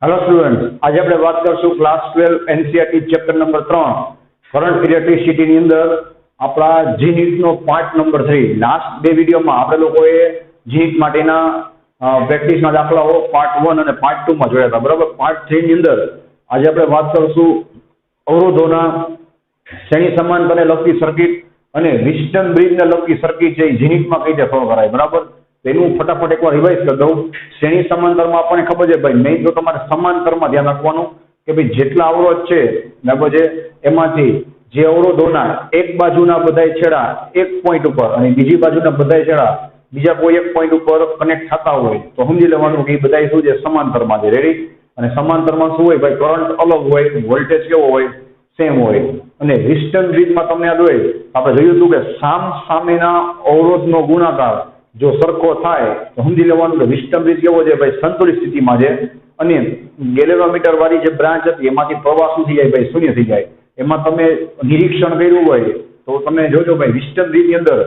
Hello students, आज આપણે વાત કરશું class 12 NCERT chapter number 3 current electricity ની અંદર આપણા જીનીટ નો પાર્ટ નંબર 3 લાસ્ટ બે વિડિયોમાં આપણે લોકોએ જીનીટ માટેના પ્રેક્ટિસના દાખલાઓ પાર્ટ 1 અને પાર્ટ 2 માં જોયા હતા. બરાબર. પાર્ટ 3 ની અંદર આજે આપણે વાત કરશું અવરોધોના શ્રેણી સમાંતરને લગતી સર્કિટ અને વિસ્ટન બ્રિજને લગતી સર્કિટ છે જીનીટમાં કઈ રીતે સોલ્વ કરાય. બરાબર. તેનું ફટાફટ એકવાર રિવાઇઝ કરી દઉં. શ્રેણી સમાંતરમાં આપણને ખબર છે ભાઈ, મેઇન તો તમારે સમાંતરમાં ધ્યાન રાખવાનું કે ભાઈ જેટલા અવરોધ છે બરાબર છે એમાંથી જે અવરોધોના એક બાજુના બધાય છેડા એક પોઈન્ટ ઉપર અને બીજી બાજુના બધાય છેડા બીજા કોઈ એક પોઈન્ટ ઉપર કનેક્ટ થતા હોય તો સમજી લેવાનું કે એ બધા શું છે, સમાંતરમાં છે. રેડી. અને સમાંતરમાં શું હોય ભાઈ, કરંટ અલગ હોય, વોલ્ટેજ કેવો હોય, સેમ હોય. અને વિસ્ટન બ્રિજમાં તમને યાદ હોય આપણે જોયું હતું કે સામેના અવરોધનો ગુણાકાર જો સરખો થાય તો સમજી લેવાનું કે વિસ્ટન બ્રિજ કેવો છે ભાઈ, સંતુલિત સ્થિતિમાં છે. અને ગેલેનોમીટર વાળી જે બ્રાન્ચ હતી એમાંથી પ્રવાહ શું થઈ જાય ભાઈ, શૂન્ય થઈ જાય. એમાં તમે નિરીક્ષણ કર્યું હોય તો તમે જોજો ભાઈ, વિસ્ટન બ્રિજની અંદર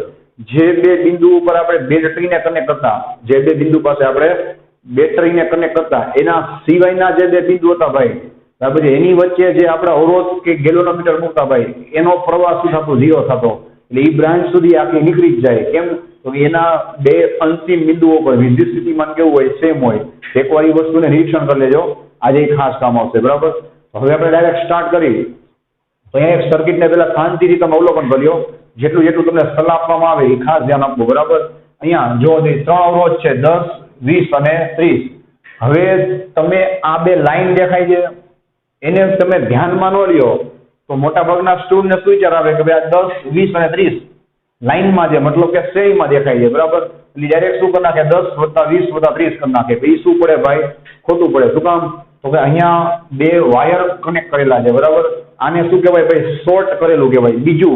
જે બે બિંદુ ઉપર આપણે બેટરીને કનેક્ટ કરતા, જે બે બિંદુ પાસે આપણે બેટરીને કનેક્ટ કરતા એના સિવાયના જે બે બિંદુ હતા ભાઈ, બરાબર, એની વચ્ચે જે આપણે અવરોધ કે ગેલેનોમીટર મૂકતા ભાઈ, એનો પ્રવાહ શું થતો, ઝીરો થતો. એટલે એ બ્રાન્ચ સુધી આખી નીકળી જ જાય. કેમ? તો એના બે અંતિમ બિંદુઓ પર વિદ્યુત સ્થિતિમાન કેવું હોય, સેમ હોય. એકવાર એ વસ્તુને નિરીક્ષણ કરી લેજો, આજે ખાસ કામ આવશે. બરાબર. હવે આપણે ડાયરેક્ટ સ્ટાર્ટ કરી તો અહીંયા એક સર્કિટને પહેલા શાંતિથી તમે અવલોકન કર્યો. જેટલું જેટલું તમને સલાહ આપવામાં આવે એ ખાસ ધ્યાન આપવું. બરાબર. અહીંયા જો ત્રણ અવરોધ છે, 10, 20 અને 30. હવે તમે આ બે લાઈન દેખાય છે એને તમે ધ્યાનમાં ન લ્યો તો મોટાભાગના સ્ટુડન્ટને શું વિચાર આવે કે ભાઈ આ 10, 20 અને 30 લાઈનમાં છે, મતલબ કે શ્રેણીમાં દેખાય છે. બરાબર. એટલે ડાયરેક્ટ શું કરી નાખે, 10 + 20 + 30 કરી નાખે. તો એ શું પડે ભાઈ, ખોટું પડે. શું કામ? તો કે અહીંયા બે વાયર કનેક્ટ કરેલા છે. બરાબર. આને શું કહેવાય ભાઈ, શોર્ટ કરેલું કહેવાય. બીજું,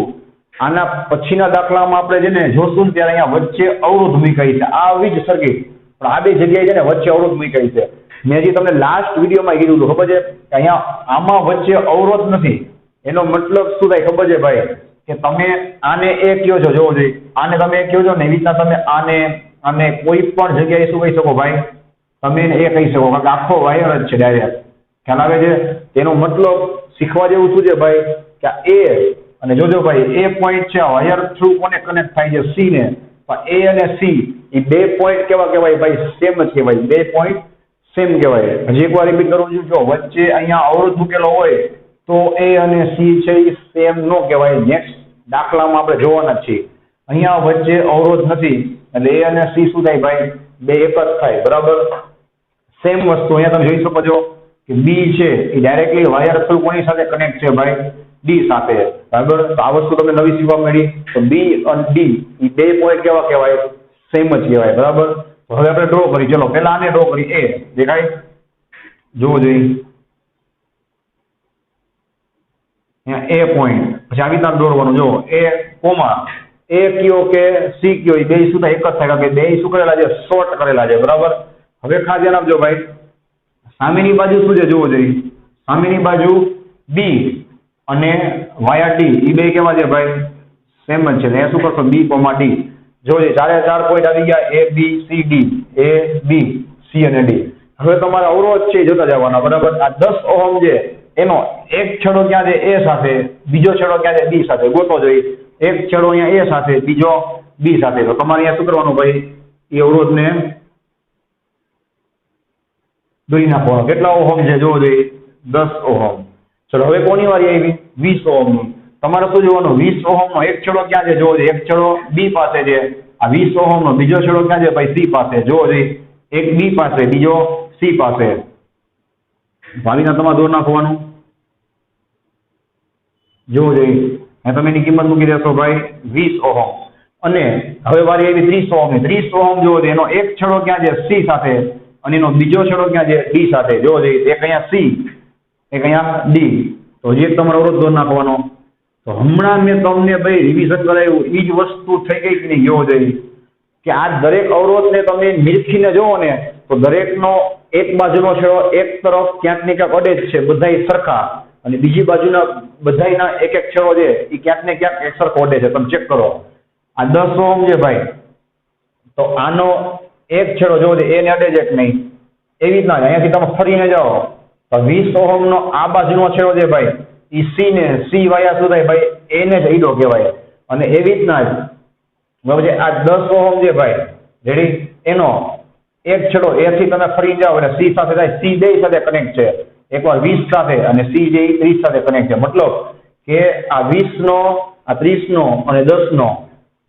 આના પછીના દાખલામાં આપણે જેને જોશું ત્યારે અહીંયા વચ્ચે અવરોધ મૂકાઈ છે. આવી જ સર્કિટ પણ આ બે જગ્યાએ છે ને વચ્ચે અવરોધ મૂકાઈ છે. મેં હજી તમને લાસ્ટ વિડીયોમાં કીધું હતું, ખબર છે કે અહીંયા આમાં વચ્ચે અવરોધ નથી. એનો મતલબ શું થાય ખબર છે ભાઈ, કે તમે આને એ કહો છો, જોવો જોઈએ, આને તમે કહો છો ને એવી રીતના તમે આને કોઈ પણ જગ્યાએ શું કહી શકો ભાઈ, તમે એને એ કહી શકો. કારણ કે આખો વાયર જ છે ડાયરેક્ટ. ખ્યાલ આવે છે? તેનો મતલબ શીખવા જેવું શું છે ભાઈ, કે એ અને જોજો ભાઈ, એ પોઈન્ટ છે વાયર થ્રુ કોને કનેક્ટ થાય છે, સી ને. પણ એ અને સી એ બે પોઈન્ટ કેવા કહેવાય ભાઈ, સેમ જ કહેવાય. બે પોઈન્ટ સેમ કહેવાય. હજી એકવાર રિપીટ કરું છું, જો વચ્ચે અહીંયા અવરોધ મૂકેલો હોય તો એ અને સી છે એ સેમ ન કહેવાય. નેક્સ્ટ દાખલામાં આપણે જોવાના જ છીએ. અહીંયા વચ્ચે અવરોધ નથી એટલે એ અને સી શું થાય ભાઈ, બે એક જ થાય. બરાબર. સેમ વસ્તુ અહીંયા તમે જોઈ શકો છો કે બી છે એ ડાયરેક્ટલી વાયર થ્રુ કોની સાથે કનેક્ટ છે ભાઈ, ડી સાથે. બરાબર. તો આ વસ્તુ તમને નવી શીખવા મળી. તો બી અને ડી એ બે પોઈન્ટ કેવા કહેવાય, સેમ જ કહેવાય. બરાબર. તો હવે આપણે ડ્રો કરી. ચલો પહેલા આને ડ્રો કરી. એ દેખાય, જોવું જોઈએ એ પોઈન્ટ. પછી આવી રીતના દોરવાનું. જો એ કોમા એ કયો કે સી કયો, એ બે શું થાય, એક જ થાય. કારણ કે બે શું કરેલા છે, શોર્ટ કરેલા છે. બરાબર. હવે ખાસ ધ્યાન આપજો ભાઈ, સામેની બાજુ શું છે જોવું જોઈએ. સામેની બાજુ બી અને વાયા ડી એ બે કેવા છે ભાઈ, સેમ જ છે. એ શું કરશો, બી, ડી. જોજે ચારે ચાર પોઈન્ટ આવી ગયા, એ બી સી ડી, એ બી સી અને ડી. હવે તમારા અવરોધ છે જોતા જવાના. બરાબર. આ 10 ઓહમ છે એનો એક છેડો ક્યાં છે, એ સાથે, બીજો છેડો ક્યાં છે, બી સાથે. ગોતો જોઈએ. એક છેડો અહીંયા એ સાથે, બીજો બી સાથે. તો તમારે અહીંયા શું કરવાનું ભાઈ, એ અવરોધને દોરી નાખવાનો. કેટલા ઓહમ છે જોવો જોઈએ, 10 ઓહમ. ચલો હવે કોની વારી આવી, 20 ઓહમ. તમારે શું જોવાનું, 20 ઓહમ નો એક છેડો ક્યાં છે જોવો જોઈએ. એક છેડો બી પાસે છે. આ 20 ઓહમ નો બીજો છેડો ક્યાં છે ભાઈ, સી પાસે. જોવો જોઈએ, એક બી પાસે, બીજો સી પાસે. ભાવીના તમારે દોર નાખવાનું. જોવું જોઈએ, તમે એની કિંમત મૂકી દેશો ભાઈ 20 ઓહમ. અને હવે વારી આવી 30 ઓહમ. 30 ઓહમ જોવો જોઈએ, એનો એક છેડો ક્યાં છે, સી સાથે, અને એનો બીજો છેડો ક્યાં છે, ડી સાથે. જોવો જોઈએ, એક અહીંયા સી, એક અહીંયા ડી. તો હજી એક તમારો અવરોધ દોર નાખવાનો. તો હમણાં મેં તમને ભાઈ રિવિઝન કરાવ્યું, એ જ વસ્તુ થઈ ગઈ કે નહીં જોવો જોઈએ, કે આ દરેક અવરોધને તમે નિરીક્ષીને જોવો ને તો દરેકનો એક બાજુનો છેડો એક તરફ ક્યાંક ને ક્યાંક અડે જ છે, બધાય સરખા. અને બીજી બાજુના બધાયના એક એક છેડો છે એ ક્યાંક ને ક્યાંક એક સરખો અડે છે. તમે ચેક કરો, આ 10 ઓહમ છે ભાઈ, તો આનો એક છેડો જોવો છે એને અડે છે કે નહીં, એવી રીતના અહીંયાથી તમે ફરીને જાઓ તો 20 ઓહમનો આ બાજુનો છેડો છે ભાઈ એ સી ને સી વાયા શું થાય ભાઈ એને જ ઈડો કહેવાય. અને એવી રીતના જ બરાબર છે આ 10 ઓહમ છે ભાઈ રેડી એનો એક છેડો એ થી તમે ફરી જાઓ એટલે સી સાથે થાય સી બે સાથે કનેક્ટ છે. એકવાર 20 સાથે અને સી જે 30 સાથે કનેક્ટ છે. મતલબ કે આ 20 નો આ 30 નો અને 10 નો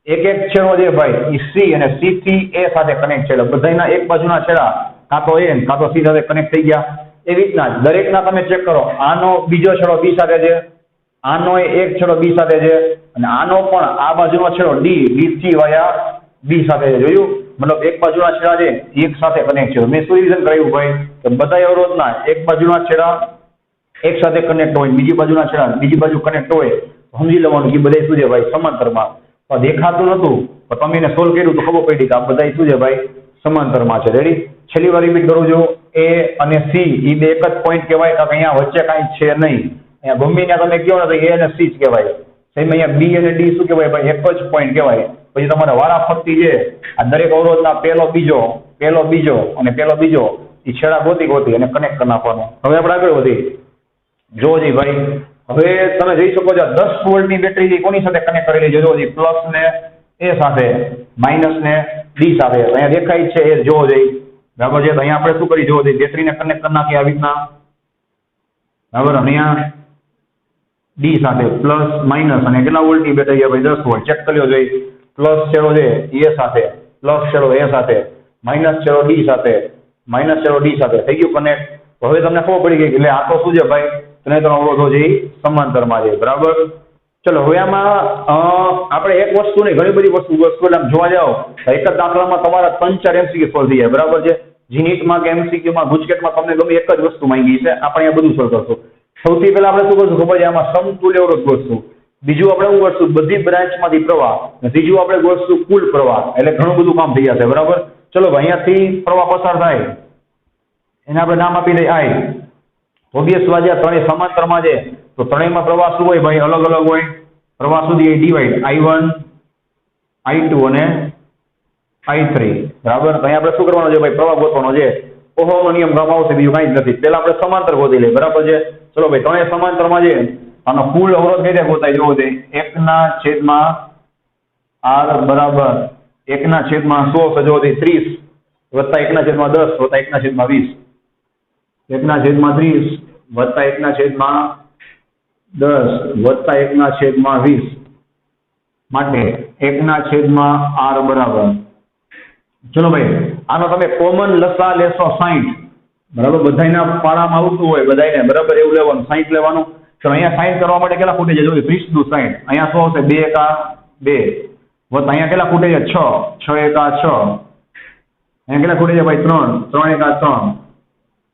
એક એક છેડો છે ભાઈ એ સી અને સી થી એ સાથે કનેક્ટ છે. એટલે બધાના એક બાજુના છેડા કાં તો એ કાં તો સી સાથે કનેક્ટ થઈ ગયા. એવી રીતના દરેકના તમે ચેક કરો આનો બીજો છેડો બી સાથે છે, આનો એક છેડો બી સાથે છે અને આનો પણ આ બાજુનો છેડો ડી સી વાયા બી સાથે છે. જોયું? મતલબ એક બાજુના છેડા છે એક સાથે કનેક્ટ છે. મેં શું રિઝન કરાવ્યું ભાઈ કે બધા અવરોધના એક બાજુના છેડા એક સાથે કનેક્ટ હોય, બીજી બાજુના છેડા બીજી બાજુ કનેક્ટ હોય સમજી લેવાનું કે બધા શું છે ભાઈ સમાંતરમાં. પણ દેખાતું નતું તો તમે એને સોલ્વ કર્યું તો ખબર પડી કે આ બધા શું છે ભાઈ સમાંતરમાં છે. રેડી? છેલ્લી વાર રિપીટ કરું છું, એ અને સી એ બે એક જ પોઈન્ટ કહેવાય કારણ કે અહીંયા વચ્ચે કાંઈ છે નહીં. અહીંયા ગમે ત્યાં તમે કહો ને તો એ અને સી જ કહેવાય. સેમ અહીંયા બી અને ડી શું કહેવાય ભાઈ એક જ પોઈન્ટ કહેવાય. પછી તમારે વારા ફરતી છે આ દરેક અવરોધના પહેલો બીજો અને પહેલો બીજો એ છેડા ગોતી અને કનેક્ટ કરી નાખવાનો. હવે આપણે આગળ વધી જોવો જી ભાઈ. હવે તમે જોઈ શકો છો 10 વોલ્ટની બેટરી કોની સાથે કનેક્ટ કરેલી છે? જોવો જી પ્લસ ને એ સાથે, માઇનસ ને ડી સાથે. અહીંયા દેખાય છે એ જોવો જઈ બરાબર છે. તો અહીંયા આપણે શું કરી જોવો જઈએ બેટરીને કનેક્ટ કરી નાખીએ આવી રીતના બરાબર. અહીંયા ડી સાથે પ્લસ માઇનસ અને કેટલા વોલ્ટની બેટરી છે ભાઈ 10 વોલ્ટ. ચેક કરી લો જોઈએ. પ્લસ છેડો છે એ સાથે, પ્લસ છેડો એ સાથે, માઇનસ છેડો ડી સાથે, માઇનસ છેડો ડી સાથે થઈ ગયું કનેક્ટ. હવે તમને ખબર પડી ગઈ એટલે આ તો શું છે ભાઈ ત્રણ અવરોધો છે સમાંતરમાં છે બરાબર. ચલો હવે આમાં આપણે એક વસ્તુ નહીં ઘણી બધી વસ્તુ જોવા જાઓ તો એક જ દાખલામાં તમારા 3-4 MCQ સોલ્વ થઈ જાય બરાબર છે. જીનીટમાં કે MCQમાં ગુજકેટમાં તમને ગમે એક જ વસ્તુ માંગી છે આપણે અહીંયા બધું સોલ્વ કરશું. સૌથી પહેલા આપણે શું કરશું ખબર છે આમાં સમતુલ્ય અવરોધ ગોતશું. બીજું આપણે શું કરશું બધી બ્રાન્ચમાંથી પ્રવાહ. ત્રીજું આપણે ગોતશું કુલ પ્રવાહ. એટલે ઘણું બધું કામ થઈ જશે બરાબર. ચલો અહીંયાથી પ્રવાહ પસાર થાય એને આપણે નામ આપી દઈએ આઈ. ઓબ્વિયસ વાત છે ત્રણેય સમાંતરમાં છે તો ત્રણેયમાં પ્રવાહ શું હોય ભાઈ અલગ અલગ હોય. પ્રવાહ સુધી ડિવાઈડ I1 I2 અને I3 બરાબર. તો અહીંયા આપણે શું કરવાનું છે ભાઈ પ્રવાહ ગોતવાનો છે. ઓહમનો નિયમ કામ આવશે બીજું કાંઈ જ નથી. પહેલા આપણે સમાંતર ગોતી લઈએ બરાબર છે. ચલો ભાઈ ત્રણેય સમાંતરમાં છે આનો કુલ અવરોધ કઈ રીતે ગોતાય જોવો છે 1/R બરાબર 1/100 જોવો છે 30 વત્તા 1/10 વત્તા 1/20 1/30 વત્તા 1/10 વત્તા 1/20 માટે 1/R બરાબર. ચલો ભાઈ આનો તમે કોમન લસા લેશો 60 બરાબર. બધાના પાળામાં આવતું હોય બધાને બરાબર એવું લેવાનું 60 લેવાનું. ચલો અહીંયા 60 કરવા માટે કેટલા ખૂટે છે જો 30 દુ 60. અહીંયા શું આવશે 2 એકા 2 વત્તા અહીંયા કેટલા ખૂટે છે 6 6 એકા 6 અહીંયા કેટલા ખૂટે છે ભાઈ 3 3 એકા 3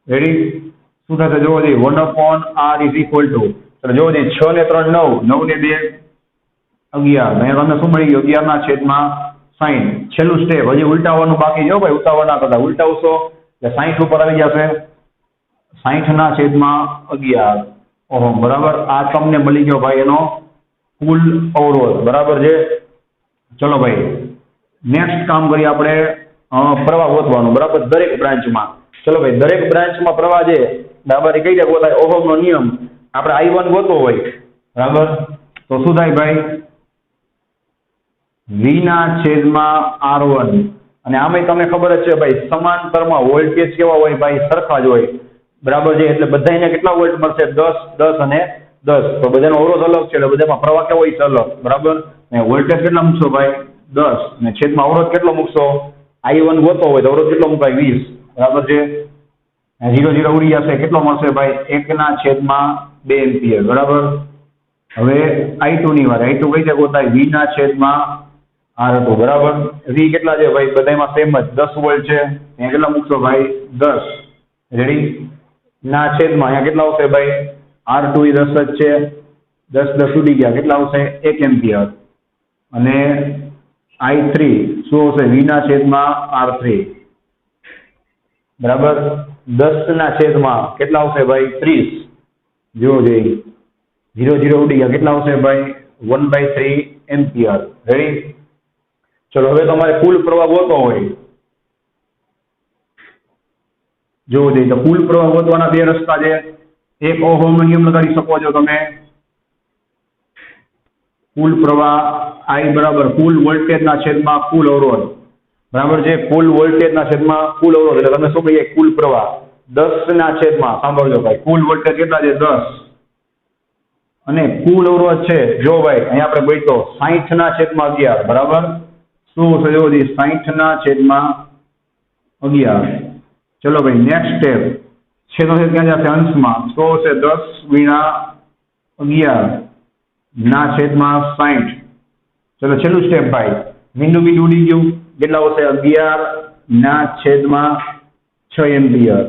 રેડી. શું થશે જોવો જોઈએ 1/R ઇઝ ઇક્વલ ટુ ચલો જોવો જોઈએ 6 ને 3 9 9 ને 2 11. અહીંયા તમને શું મળી ગયું 11/60. છેલ્લું સ્ટેપ હજી ઉલટાવવાનું બાકી જો ભાઈ ઉતાવળ ના કરતા ઉલટાવશો એટલે 60 ઉપર આવી જશે 60/11 ઓહમ બરાબર. આ તમને મળી ગયો ભાઈ એનો કુલ અવરોધ બરાબર છે. ચલો ભાઈ નેક્સ્ટ કામ કરીએ આપણે પ્રવાહ ગોતવાનું બરાબર દરેક બ્રાન્ચમાં. ચલો ભાઈ દરેક બ્રાન્ચમાં પ્રવાહ છે બરાબર એ કઈ રીતે ગોતાય ઓહમનો નિયમ આપણે I1 ગોતવો હોય બરાબર તો શું થાય ભાઈ V/R1 અને આમાં તમને ખબર જ છે ભાઈ સમાંતરમાં વોલ્ટેજ કેવા હોય ભાઈ સરખા જ હોય બરાબર છે. એટલે બધાને કેટલા વોલ્ટ મળશે 10 10 અને 10. તો બધાનો અવરોધ અલગ છે એટલે બધામાં પ્રવાહ કેવો હોય છે અલગ બરાબર. અને વોલ્ટેજ કેટલા મૂકશો ભાઈ 10 અને છેદમાં અવરોધ કેટલો મૂકશો I1 ગોતો હોય તો અવરોધ કેટલો મુકાય 20 બરાબર છે. 0 0 ઉડી જશે કેટલો મળશે ભાઈ 1/2 એમ્પિયર બરાબર. હવે I2 ની વાત I2 કઈ રીતે ગોતાય V/R2 બરાબર. V કેટલા છે ભાઈ બધામાં સેમ જ 10 વોલ્ટ છે. અહીંયા કેટલા મૂકશો ભાઈ 10 રેડી ના છેદમાં અહીંયા કેટલા આવશે ભાઈ R2 એ 10 જ છે 10 10 ઉડી ગયા કેટલા આવશે 1 એમ્પિયર. અને I3 શું આવશે V/R3 બરાબર 10/માં કેટલા આવશે ભાઈ 30 જોવો જોઈએ 0 0 ઉડી ગયા કેટલા આવશે ભાઈ 1/3 એમ્પિયર રેડી. ચલો હવે તમારે કુલ પ્રવાહ ગોતવો હોય જોવો જોઈએ તો કુલ પ્રવાહ ગોતવાના બે રસ્તા છે. એક ઓહમનો નિયમ લગાડી શકો છો તમે. કુલ પ્રવાહ I બરાબર કુલ વોલ્ટેજના છેદમાં કુલ અવરોધ, બરાબર છે. કુલ વોલ્ટેજના છેદમાં કુલ અવરોધ એટલે તમે શું કહીએ કુલ પ્રવાહ 10 ના છેદમાં, સાંભળજો ભાઈ, કુલ વોલ્ટેજ કેટલા છે 10 અને કુલ અવરોધ છે જો ભાઈ અહીંયા આપણે ગોઈતો 60 ના છેદમાં 11, બરાબર. શું થયો 60 ના છેદમાં 11. ચલો ભાઈ નેક્સ્ટ સ્ટેપ, છેદો છે ક્યાં જશે અંશમાં, તો છે 10 ગુણ્યા 11 ના છેદમાં 60. ચલો છેલ્લું સ્ટેપ ભાઈ, બિંદુ ઉડી ગયું, કેટલા આવશે 11 ના છેદમાં 6 એમ્પિયર.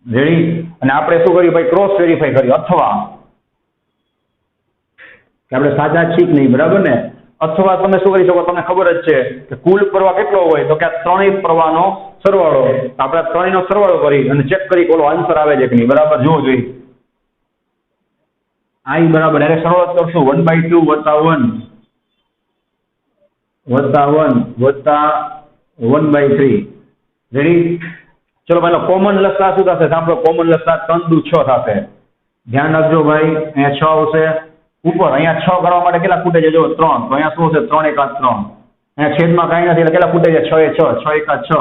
રેડી. અને આપણે શું કર્યું ભાઈ, ક્રોસ વેરીફાઈ કર્યું, અથવા કે આપણે સાચા છીએ નહીં, બરાબર ને. અથવા તમે શું કરી શકો, તમને ખબર જ છે કે કુલ પ્રવાહ કેટલો હોય, તો કે આ ત્રણેય પ્રવાહનો સરવાળો. આપણે ત્રણેયનો સરવાળો કરી અને ચેક કરી ઓલો આન્સર આવે છે કે નહીં, બરાબર. જોવો જોઈએ I બરાબર ડાયરેક્ટ સરવાળો કરશું 1/2 વત્તા 1 વત્તા 1/3. રેડી. ચલો પહેલો કોમન લસા શું થશે, સાંભળો, કોમન લસા 3 દુ 6 થશે. ધ્યાન રાખજો ભાઈ, અહીંયા 6 આવશે ઉપર, અહીંયા 6 કરવા માટે કેટલા ખૂટે છે જો 3, તો અહીંયા શું હશે 3 × 3. અહીંયા છેદમાં કાંઈ નથી એટલે કેટલા ખૂટે છે 6 × 6, 6 × 6.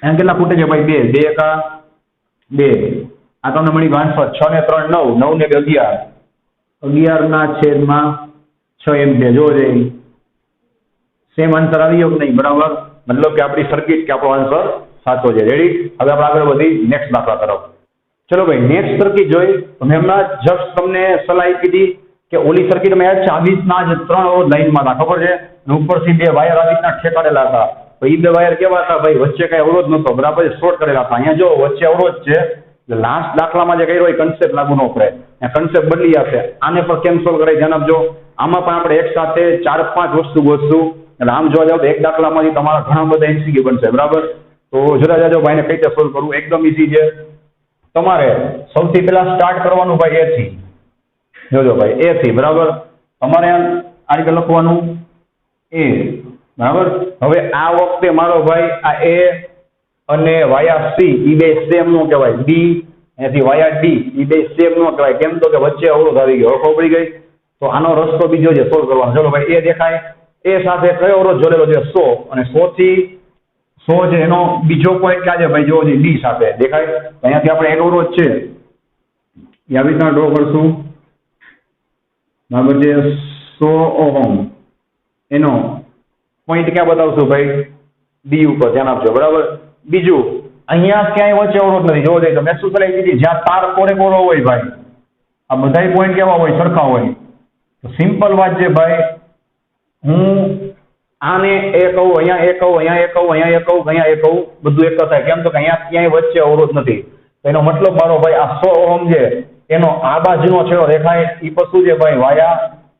અહીંયા કેટલા ખૂટે છે ભાઈ 2, 2 × 2. આ તમને મળી આન્સર 6 ને 3 9, 9 ને 2 11, 11 ના છેદમાં 6 એમ્પિયર. જો જઈ સેમ આન્સર આવી ગયો કે નહીં, બરાબર. મતલબ કે આપણી સર્કિટ કે આપણો આન્સર સાચો છે. રેડી. હવે આપણે આગળ વધી નેક્સ્ટ દાખલા તરફ. ચલો ભાઈ નેક્સ્ટ સર્કિટ જોઈ તો મેં હમણાં જસ્ટ તમને સલાહ કીધી કે ઓલી સર્કિટમાં યાદ છે આવી રીતના જ 3 અવરોધ લાઈનમાં હતા, ખબર છે, અને ઉપરથી 2 વાયર આવી રીતના ઠેકાડેલા હતા. તો એ 2 વાયર કેવા હતા ભાઈ, વચ્ચે કઈ અવરોધ નહોતો, બરાબર, શોર્ટ કરેલા હતા. અહીંયા જો વચ્ચે અવરોધ છે, લાસ્ટ દાખલામાં જે કર્યો એ કન્સેપ્ટ લાગુ ન પડે, કન્સેપ્ટ બદલી જશે. આને પણ કેમ સોલ્વ કરાય ધ્યાન આપજો. આમાં પણ આપણે એક સાથે 4-5 વસ્તુ ગોતશું, એટલે આમ જોવા જાવ તો એક દાખલામાંથી તમારા ઘણા બધા MCQ બનશે, બરાબર. તો જરા જાજો ભાઈને કઈ રીતે સોલ્વ કરવું, એકદમ ઈઝી છે. તમારે સૌથી પહેલા સ્ટાર્ટ કરવાનું ભાઈ A થી, જોજો ભાઈ A થી, બરાબર. તમારે આ રીતે લખવાનું A, બરાબર. હવે આ વખતે મારો ભાઈ આ A અને વાયા C એ બે સેમ નો કહેવાય, D એથી વાયા D એ બે સેમ નો કહેવાય. કેમ તો કે વચ્ચે અવરોધ આવી ગયો, ખબર પડી ગઈ. તો આનો રસ્તો બીજો છે સોલ્વ કરવાનો. ચલો ભાઈ A દેખાય, A સાથે કયો અવરોધ જોડેલો છે 100, અને 100 થી 100 છે એનો બીજો પોઈન્ટ ક્યાં છે ભાઈ, જોવો D સાથે દેખાય. અહીંયાથી આપણે એક અવરોધ છે એ આવી રીતના ડ્રો કરશું, બરાબર છે. 100 ઓહમ એનો પોઈન્ટ ક્યાં બતાવશું ભાઈ, D ઉપર, ધ્યાન આપજો, બરાબર. બીજું અહીંયા ક્યાંય વચ્ચે અવરોધ નથી, જોવો જોઈએ તો મેં શું સલાહ કીધી, જ્યાં તાર કોરે હોય ભાઈ, આ બધા પોઈન્ટ કેવા હોય, સરખા હોય. તો સિમ્પલ વાત છે ભાઈ, હું આને એ કહું, અહીંયા એ કહું, અહીંયા એ કહું, અહીંયા એ કહું, અહીંયા એ કહું, બધું એક થાય. કેમ તો કે અહીંયા ક્યાંય વચ્ચે અવરોધ નથી. તો એનો મતલબ મારો ભાઈ આ 100 ઓહમ છે એનો આ બાજુનો છેડો દેખાય એ પછી છે ભાઈ વાયા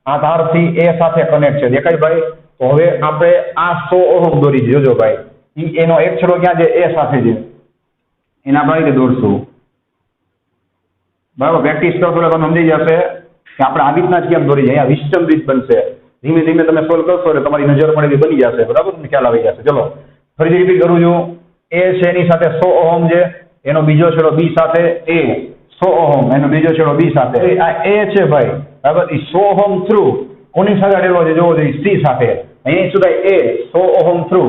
આ તારથી એ સાથે કનેક્ટ છે, દેખાય ભાઈ. તો હવે આપણે આ 100 ઓહમ દોરી જોજો ભાઈ, એનો એક છેડો ક્યાં છે, એ સાથે છે, એના આપણે રીતે દોરશું, બરાબર. પ્રેક્ટિસ કરશો એટલે તમને સમજી જશે કે આપણે આવી રીતના જ કેમ દોરી જાય, અહીંયા વિસ્ટમ રીત બનશે. ધીમે ધીમે તમે સોલ્વ કરશો એટલે તમારી નજર પડે એવી બની જશે, બરાબર, તમને ખ્યાલ આવી જશે. ચલો ફરીથી રિપીટ કરું છું, એ છે એની સાથે 100 ઓહમ છે, એનો બીજો છેડો બી સાથે એ 100 ઓહમ, એનો બીજો છેડો બી સાથે. આ એ છે ભાઈ, બરાબર. એ 100 ઓહમ થ્રુ કોની સાથે અડેલો છે, જોવો જોઈએ સી સાથે. અહીં શું થાય, એ 100 ઓહમ થ્રુ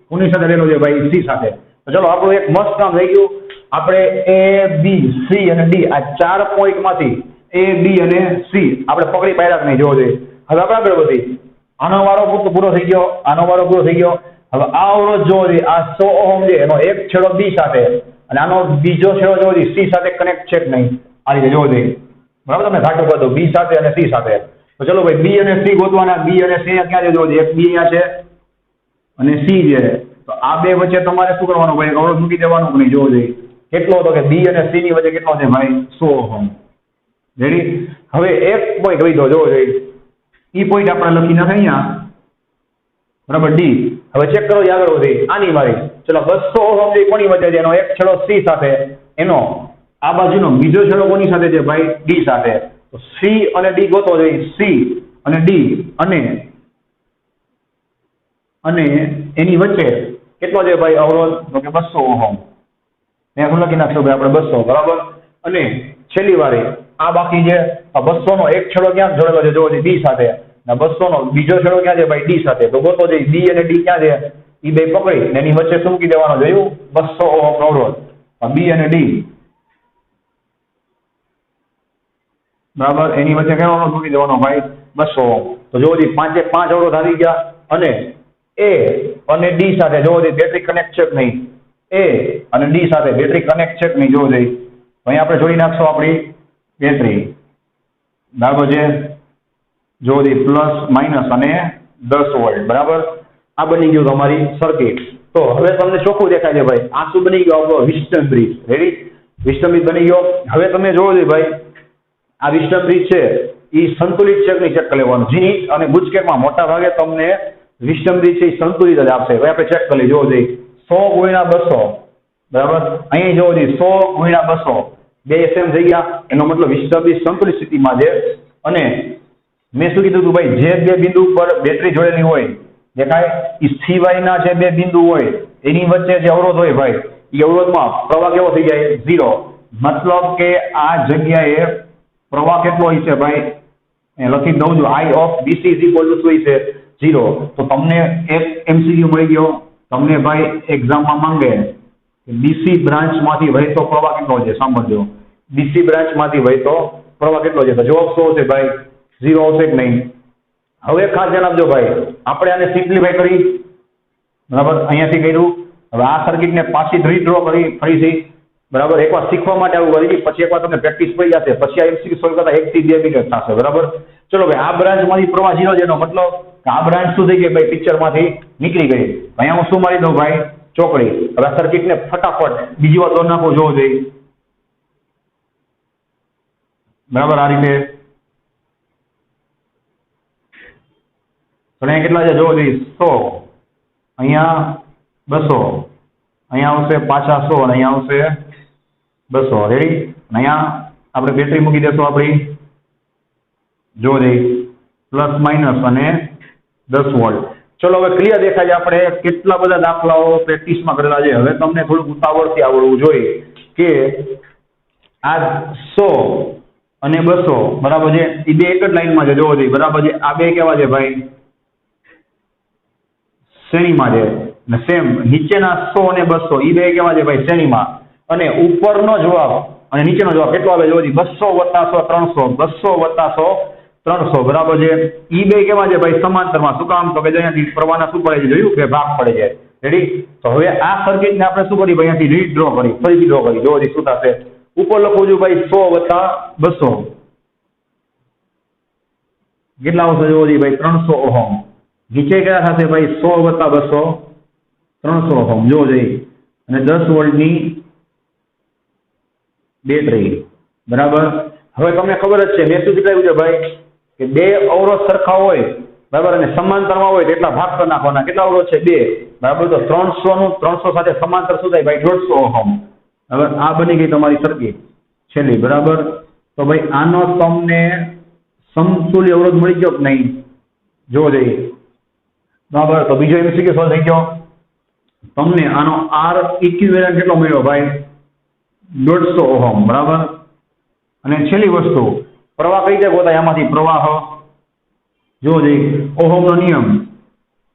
કોની સાથે અડેલો છે ભાઈ, સી સાથે. તો ચલો આપણું એક મસ્ત કામ થઈ ગયું, આપણે એ બી સી અને ડી આ 4 પોઈન્ટમાંથી એ બી અને સી આપણે પકડી પાડ્યા નહીં, જોવો જોઈએ. હવે આપણે આગળ વધી, આનો વારો પૂરો થઈ ગયો, આનો વારો પૂરો થઈ ગયો. હવે આ અવરોધ જોવો જોઈએ, આ 100 ઓહમ છે એનો એક છેડો બી સાથે અને આનો બીજો છેડો જોવો જોઈએ સી સાથે કનેક્ટ છે કે નહીં, આ રીતે જોવો જોઈએ, બરાબર. તમને ઘાટું કહો બી સાથે અને સી સાથે. તો ચલો ભાઈ બી અને સી ગોતવાના. બી અને સી ક્યાં છે, જોવો જોઈએ, એક બી અહીંયા છે અને સી છે. તો આ બે વચ્ચે તમારે શું કરવાનું ભાઈ, અવરોધ મૂકી દેવાનું કે નહીં, જોવો જોઈએ કેટલો, તો કે બી અને સી ની વચ્ચે કેટલો છે ભાઈ, 100 ઓહમ. રેડી. હવે એક પોઈન્ટ કહી દો, જોવો જોઈએ, ઈ પોઈન્ટ આપણે લખી નાખે અહીંયા, બરાબર, ડી. હવે ચેક કરો આગળ વધી આની મારી. ચલો 200 ઓહમ જે કોની વચ્ચે છે, એનો એક છેડો સી સાથે, એનો આ બાજુનો બીજો છેડો કોની સાથે છે ભાઈ, ડી સાથે. તો સી અને ડી ગોતો જોઈએ, સી અને ડી અને એની વચ્ચે કેટલો છે ભાઈ અવરોધ, તો કે 200 ઓહમ. અહીંયા શું લખી નાખશો ભાઈ આપણે 200 બરાબર. અને છેલ્લી વારે આ બાકી છે આ 200 નો એક છેડો ક્યાં જોડેલો છે જોવો ડી સાથે, ને 200 નો બીજો છેડો ક્યાં છે ભાઈ ડી સાથે. તો ગોતો જઈ બી અને ડી ક્યાં છે એ બે પકડી ને એની વચ્ચે શું મૂકી દેવાનો જોયું 200 ઓહમ અવરોધ બી અને ડી બરાબર. એની વચ્ચે કયો અવરોધ મૂકી દેવાનો ભાઈ 200 ઓહમ. તો જોવો જી 5 એ 5 અવરોધ આવી ગયા. અને એ અને ડી સાથે જોવો જી બેટરી કનેક્ટ છે કે નહીં, એ અને ડી સાથે બેટરી કનેક્ટ છે કે નહીં જોવો જી. અહીં આપણે જોડી નાખશો આપણી બેટરી બરાબર છે જોવો જી પ્લસ માઇનસ અને 10 વોલ્ટ બરાબર. આ બની ગયું તમારી સર્કિટ. તો હવે તમને ચોખ્ખું દેખાય છે ભાઈ આ શું બની ગયો આપણો વિસ્ટમ બ્રિજ. રેડી, વિસ્ટમ બ્રિજ બની ગયો. હવે તમે જોવો છો ભાઈ આ વિસ્ટમ બ્રિજ છે એ સંતુલિત છે કે નહીં ચેક કરી લેવાનું. જીનીટ અને ગુજકેટમાં મોટા ભાગે તમને વિસ્ટમ બ્રિજ છે એ સંતુલિત જ આપશે. હવે આપણે ચેક કરી લઈએ. જોવો જોઈએ 100 ગુણ્યા 200 બરાબર. અહીંયા જોવો જોઈએ 100 ગુણ્યા 200 બે સેમ થઈ ગયા. એનો મતલબ વિસ્ટમ બ્રિજ સંતુલિત સ્થિતિમાં છે. અને મેં શું કીધું હતું ભાઈ જે બે બિંદુ પર બેટરી જોડેલી હોય દેખાય એ સિવાયના જે બે બિંદુ હોય એની વચ્ચે જે અવરોધ હોય ભાઈ એ અવરોધમાં પ્રવાહ કેવો થઈ જાય 0. મતલબ કે આ જગ્યાએ પ્રવાહ કેટલો હોય છે ભાઈ લખી દઉં છું I of BC is equal to શું છે 0. તો તમને એક MCQ મળી ગયો. તમને ભાઈ એક્ઝામમાં માંગે ડીસી બ્રાન્ચમાંથી વહેતો પ્રવાહ કેટલો છે સાંભળજો. ડીસી બ્રાન્ચમાંથી વહેતો પ્રવાહ કેટલો છે તો જવાબ શું છે ભાઈ 0 આવશે કે નહીં. હવે ખાસ ધ્યાન આપજો ભાઈ આપણે આને સિમ્પ્લિફાય કરી બરાબર અહીંયાથી કર્યું. હવે આ સર્કિટને પાછી રીડ્રો કરી ફરીથી બરાબર. એકવાર શીખવા માટે આવું કરી પછી એકવાર તમને પ્રેક્ટિસ પડી જશે પછી આ MCQ સોલ્વ કરતા 1 થી 2 મિનિટ થશે બરાબર. ચલો ભાઈ આ બ્રાન્ચમાંથી પ્રવાહ 0 છે એનો મતલબ કે આ બ્રાન્ચ શું થઈ ગઈ ભાઈ પિક્ચરમાંથી નીકળી ગઈ. અહીંયા હું શું મારી દઉં ભાઈ ચોકડી. હવે આ સર્કિટને ફટાફટ બીજી વાર દોડ નાખો જોવો જોઈએ બરાબર. આ રીતે અહીંયા કેટલા છે જોવો જોઈએ 100 અહીંયા 200 અહીંયા આવશે પાછા 100 અને અહીંયા આવશે 200 રેડી. અહીંયા આપણે બેટરી મૂકી દેશું આપણી જોવો જોઈએ પ્લસ માઇનસ અને 10 વોલ્ટ. ચલો હવે ક્લિયર દેખાય છે આપણે કેટલા બધા દાખલાઓ પ્રેક્ટિસમાં કરેલા છે. હવે તમને થોડુંક ઉતાવળથી આવડવું જોઈએ કે આ 100 અને 200 બરાબર છે એ બે એક જ લાઈનમાં છે જોવો જોઈએ બરાબર છે. આ બે કેવા છે ભાઈ શ્રેણીમાં છે ને સેમ નીચેના 100 અને 200 એ બે કેવા છે ભાઈ શ્રેણીમાં. અને ઉપરનો જવાબ અને નીચેનો જવાબ કેટલો આવે જોવો જોઈએ 200 + 100 300 200 + 100 300 બરાબર છે. ઈ બે કેવા છે ભાઈ સમાંતરમાં. શું કામ તો કે અહીંયાથી પ્રવાહના શું પડે છે જોયું કે ભાગ પડે છે રેડી. તો હવે આ સર્કિટને આપણે શું કરી ભાઈ અહીંયાથી રીડ્રો કરી ફરીથી ડ્રો કરી જોવો જોઈએ શું થશે. ઉપર લખું છું ભાઈ 100 + 200 કેટલા આવશે જોવો જોઈએ ભાઈ 300 ઓહમ. નીચે કેટલા થશે ભાઈ 100 + 200 300 ઓહમ જોવો જોઈએ. અને 10 વોલ્ટની બેટરી બરાબર. હવે તમને ખબર જ છે મેં શું કીધું છે ભાઈ કે બે અવરોધ સરખા હોય બરાબર અને સમાંતરમાં હોય તેટલા ભાગ કરી નાખવાના. કેટલા અવરોધ છે 2 બરાબર. તો 300 નું 300 સાથે સમાંતર શું થાય ભાઈ 150 ઓહમ. હવે આ બની ગઈ તમારી સર્કિટ છેલ્લી બરાબર. તો ભાઈ આનો તમને સમતુલ્ય અવરોધ મળી ગયો કે નહીં જોવો જોઈએ બરાબર. તો બીજો MCQ સોલ્વ થઈ ગયો. તમને આનો R ઇક્વિવેલન્ટ કેટલો મળ્યો ભાઈ 150 ઓહમ બરાબર. અને છેલ્લી વસ્તુ પ્રવાહ કઈ રીતે ગોતાય આમાંથી પ્રવાહ જોવો જોઈએ ઓહમનો નિયમ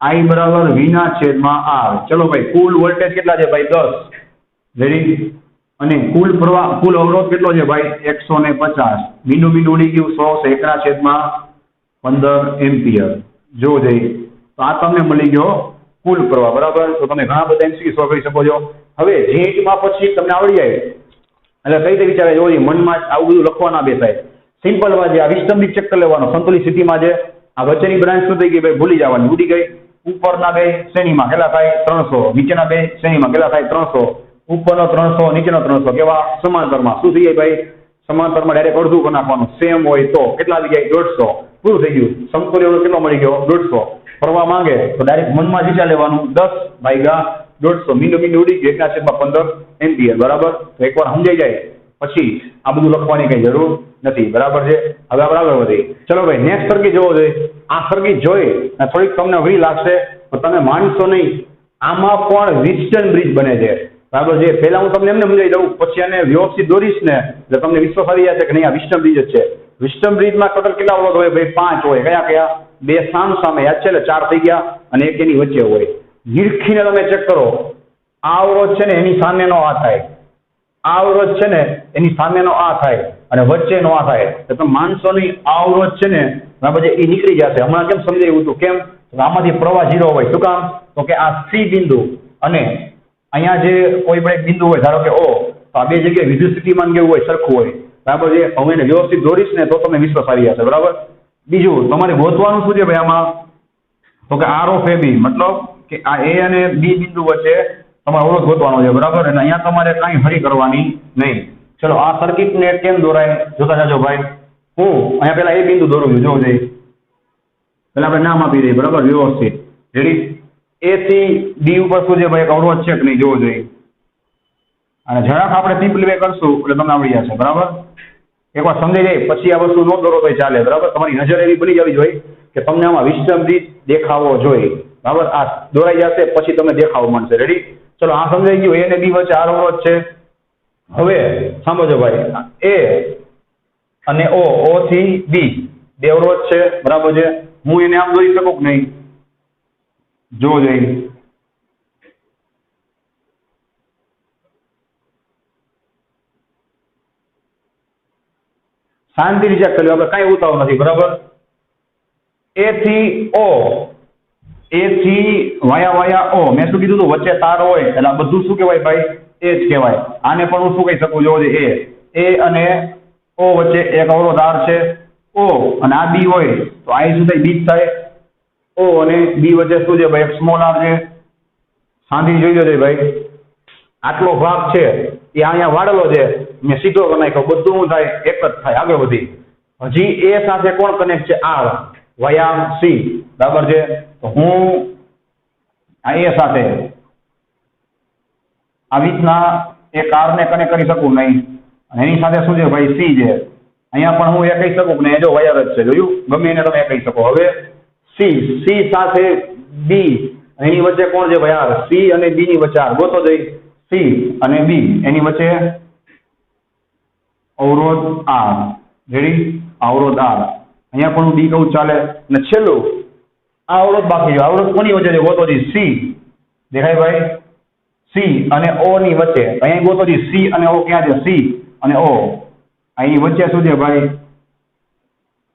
I બરાબર V/R. ચલો ભાઈ કુલ વોલ્ટેજ કેટલા છે ભાઈ 10 રેડી. અને કુલ પ્રવાહ કુલ અવરોધ કેટલો છે ભાઈ 150. મીંડું મીંડું ઉડી ગયું 100 1/15 એમ્પિયર જોવો જોઈએ. તો આ તમને મળી ગયો કુલ પ્રવાહ બરાબર. તો તમે ઘણા બધા MCQ સોલ્વ કરી શકો છો. હવે જીટમાં પછી તમને આવડી જાય એટલે કઈ રીતે વિચારે જોવો મનમાં આવું બધું લખવા ના બેસાય. સિમ્પલ વાત છે આ વિસ્ટમ બ્રિજ ચેક કરી લેવાનો સંતુલિત સ્થિતિમાં છે. આ વચ્ચેની બ્રાન્ચ શું થઈ ગઈ ભાઈ ભૂલી જવાની ઉડી ગઈ. ઉપરના બે શ્રેણીમાં કેટલા થાય 300 નીચેના બે શ્રેણીમાં કેટલા થાય 300 ઉપરનો 300 નીચેનો 300 કેવા સમાંતરમાં શું થઈ જાય ભાઈ સમાંતરમાં ડાયરેક્ટ અડધું કરી નાખવાનું. સેમ હોય તો કેટલા આવી જાય 150 પૂરું થઈ ગયું. સમતુલ્ય કેટલો મળી ગયો 150. પ્રવાહ માંગે તો ડાયરેક્ટ મનમાં વિચાર લેવાનું 10/150 મીંડું મીંડું ઉડી ગયું 1/15 એમ્પિયર બરાબર. તો એકવાર સમજાઈ જાય પછી આ બધું લખવાની કઈ જરૂર નથી બરાબર છે. હવે આપણે આગળ વધીએ. ચલો ભાઈ નેક્સ્ટ સર્કિટ જોવો જોઈએ. આ સર્કિટ જોઈ અને થોડીક તમને અઘરી લાગશે તો તમે માનશો નહીં આમાં પણ વિસ્ટમ બ્રિજ બને છે બરાબર છે. પહેલા હું તમને એમને સમજાવી દઉં, પછી આને વ્યવસ્થિત દોરીશ ને એટલે તમને વિશ્વાસ આવી જશે કે નહીં આ વિસ્ટમ બ્રિજ જ છે. વિસ્ટમ બ્રિજમાં ટોટલ કેટલા અવરોધ હોય ભાઈ? 5 હોય. કયા કયા? 2 સામ સામે યાદ છે એટલે 4 થઈ ગયા, અને એક એની વચ્ચે હોય. હીરખીને તમે ચેક કરો, આ અવરોધ છે ને એની સામેનો આ થાય, આ અવરોધ છે ને એની સામેનો આ થાય, અને વચ્ચેનો આ થાય. તો તમે માનશો નહીં, આ અવરોધ છે ને બરાબર છે એ નીકળી જશે. હમણાં કેમ સમજાવ્યું હતું? કેમ? તો આમાંથી પ્રવાહ 0 હોય. શું કામ? તો કે આ સી બિંદુ અને અહીંયા જે કોઈ પણ એક બિંદુ હોય, ધારો કે ઓ, તો આ બે જગ્યાએ વિદ્યુત સ્થિતિમાન કેવું હોય? સરખું હોય. બરાબર છે. હવે એને વ્યવસ્થિત દોરીશ ને તો તમને વિશ્વાસ આવી જશે. બરાબર. બીજું તમારે ગોતવાનું શું છે ભાઈ આમાં? તો કે આર ઓફ એ બી, મતલબ કે આ એ અને બી બિંદુ વચ્ચે તમારે અવરોધ ગોતવાનો છે. બરાબર. અને અહીંયા તમારે કાંઈ હરી કરવાની નહીં. ચલો આ સર્કિટને કેમ દોરાય જોતા જાજો ભાઈ. હું અહીંયા પેલા એ બિંદુ દોરું છું, જોવું જોઈએ. પેલા આપણે નામ આપી દઈએ. બરાબર, વ્યવસ્થિત. રેડી? એ થી ડી ઉપર શું છે ભાઈ? એક અવરોધ છે કે નહીં જોવું જોઈએ. અને જરાક આપણે સિમ્પ્લિફાય કરશું એટલે તમને આવડી જશે. બરાબર. એકવાર સમજાઈ જાય પછી આ વસ્તુ ન દોરો તો ચાલે. બરાબર. તમારી નજર એવી બની જવી જોઈએ કે તમને આમાં વિસ્ટમ બ્રિજ દેખાવો જોઈએ. બરાબર. આ દોરાઈ જશે પછી તમને દેખાવો મળશે. રેડી? ચલો આ સમજાઈ ગયું. એ અને બી વચ્ચે આર અવરોધ છે. હવે સાંભળજો ભાઈ, એ અને ઓ થી બી બે અવરોધ છે. બરાબર છે. હું એને આમ દોરી શકું કે નહીં? જોવો જોઈએ. શાંતિથી ચેક કર્યું, આપણે કાંઈ ઉતાવળ નથી. બરાબર. એ થી ઓ, એ થી વાયા ઓ, મેં શું કીધું હતું? વચ્ચે તાર હોય એટલે આ બધું શું કહેવાય ભાઈ? એ જ કહેવાય. આને પણ હું શું કહી શકું? જોવો જોઈએ. એ અને ઓ વચ્ચે એક અવરોધ આર છે. ઓ અને આ બી હોય તો આ શું થાય? બી થાય. ઓ અને બી વચ્ચે શું છે ભાઈ? એક સ્મોલ આર છે. શાંતિથી જોઈ લેજો ભાઈ. આટલો ભાગ છે એ અહીંયા વાળેલો છે, મેં સીધો કરી નાખ્યો. બધું શું થાય? એક જ થાય. આગળ વધી. હજી એ સાથે કોણ કનેક્ટ છે? આર વયા સી. બરાબર છે. તો હું આ એ સાથે આવી રીતના એક આર ને કનેક્ટ કરી શકું નહીં. અને એની સાથે શું છે ભાઈ? સી છે. અહીંયા પણ હું એ કહી શકું કે નહીં, જો વાયર જ છે. જોયું? ગમે એને તમે એ કહી શકો. હવે સી સાથે બી, એની વચ્ચે કોણ છે ભાઈ? આર. સી અને બી ની વચ્ચે આર ગોતો જઈ. સી અને બી એની વચ્ચે અવરોધ આર. રેડી? અવરોધ આર. અહીંયા પણ હું બી કહું ચાલે. અને છેલ્લું આ અવરોધ બાકી છે. અવરોધ કોની વચ્ચે છે? ગોતો જઈ. સી દેખાય ભાઈ? સી અને ઓ ની વચ્ચે. અહીંયા ગોતો જઈ. સી અને ઓ ક્યાં છે? સી અને ઓ અહીં વચ્ચે શું છે ભાઈ?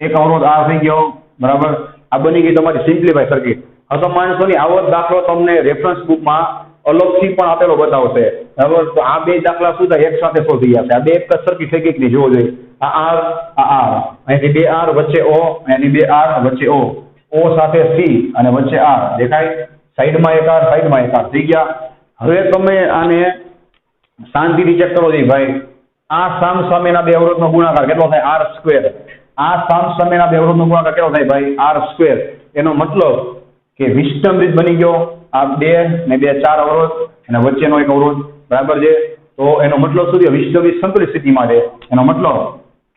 એક અવરોધ આર થઈ ગયો. બરાબર. આ બની ગઈ તમારી સિમ્પ્લિફાય સર્કિટ. હવે તો માણસો ની આવો દાખલો તમને રેફરન્સ બુકમાં અલગથી પણ આપેલો બતાવશે. બરાબર. તો આ બે દાખલા શું થાય? એક સાથે સોલ્વ થઈ જશે. આ બે એક જ સર્કિટ થઈ ગઈ જોવો જોઈએ. આ આર, આ આર, અહીંથી બે આર વચ્ચે ઓ, અહીંથી બે આર વચ્ચે ઓ સાથે સી અને વચ્ચે આર. દેખાય? સાઈડમાં એક આર, સાઈડમાં એક આર થઈ ગયા. હવે તમે આને શાંતિથી ચેક કરો જોઈએ ભાઈ. આ સામ સામેના બે અવરોધનો ગુણાકાર કેટલો થાય? R square. આ સામ સામેના બે અવરોધનો ગુણાકાર કેટલો થાય ભાઈ? R square. એનો મતલબ કે વિસ્ટમ બ્રિજ બની ગયો. આ 2 ને 2 4 અવરોધ અને વચ્ચેનો એક અવરોધ. બરાબર છે. તો એનો મતલબ શું થયો? વિસ્ટમ બ્રિજ સંતુલિત સ્થિતિમાં છે. એનો મતલબ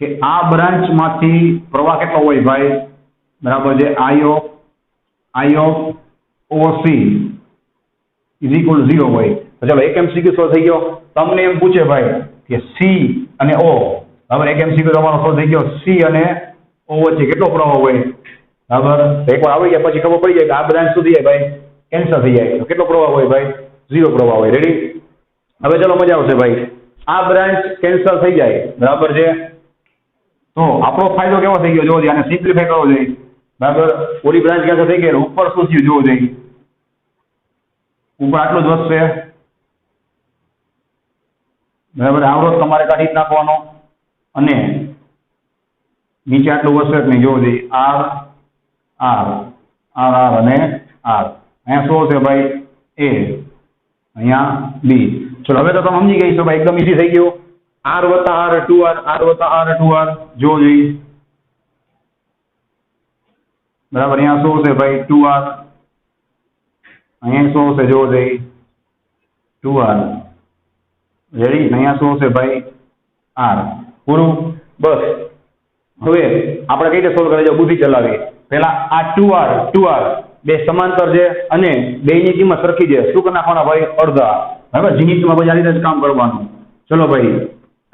કે આ બ્રાન્ચમાંથી પ્રવાહ કેટલો હોય ભાઈ? બરાબર છે. આઈ ઓફ ઓસી ઇઝ ઇક્વલ 0 હોય. તો ચલો એક એમસીક્યુ સોલ્વ થઈ ગયો. તમને એમ પૂછે ભાઈ કે સી અને ઓ. બરાબર. એક એમસીક્યુ તમારો સોલ્વ થઈ ગયો. સી અને ઓ વચ્ચે કેટલો પ્રવાહ હોય? બરાબર. એકવાર આવી ગયા પછી ખબર પડી જાય કે આ બ્રાન્ચ શું થઈ જાય ભાઈ? કેન્સલ થઈ જાય. તો કેટલો પ્રવાહ હોય ભાઈ? 0 પ્રવાહ હોય. રેડી? હવે ચલો મજા આવશે ભાઈ. આ બ્રાન્ચ કેન્સલ થઈ જાય. બરાબર છે. તો આપણો ફાયદો કેવો થઈ ગયો? જોવો જોઈએ. આને સિમ્પ્લિફાય કરવો જોઈએ. બરાબર. ઓલી બ્રાન્ચ કેન્સલ થઈ ગઈ. ઉપર શું થયું જોવો જોઈએ. ઉપર આટલું જ વધશે. બરાબર. અવરોધ તમારે કાઢી જ નાખવાનો અને નીચે આટલું વધશે જ નહીં. જોવો જોઈએ. આર આર આર આર અને આર. અહીંયા શું છે ભાઈ? એ. અહીંયા બી. ચલો હવે તો તમે સમજી ગઈ છો ભાઈ. એકદમ ઈઝી થઈ ગયું. આર વત્તા આર 2R, આર વત્તા આર 2R. જોવો જોઈએ. બરાબર. અહીંયા શું છે ભાઈ? 2R. અહીંયા શું છે? જોવો જોઈએ. 2R. રેડી? અહીંયા શું છે ભાઈ? આર. પૂરું? બસ. હવે આપણે કઈ રીતે સોલ્વ કરી જાવ? બુદ્ધિ ચલાવી. પેલા આ 2R બે સમાંતર છે અને બેની કિંમત સરખી છે. શું કરી નાખવાના ભાઈ? અડધા. બરાબર, જીનિટમાં પછી આ રીતે જ કામ કરવાનું. ચલો ભાઈ,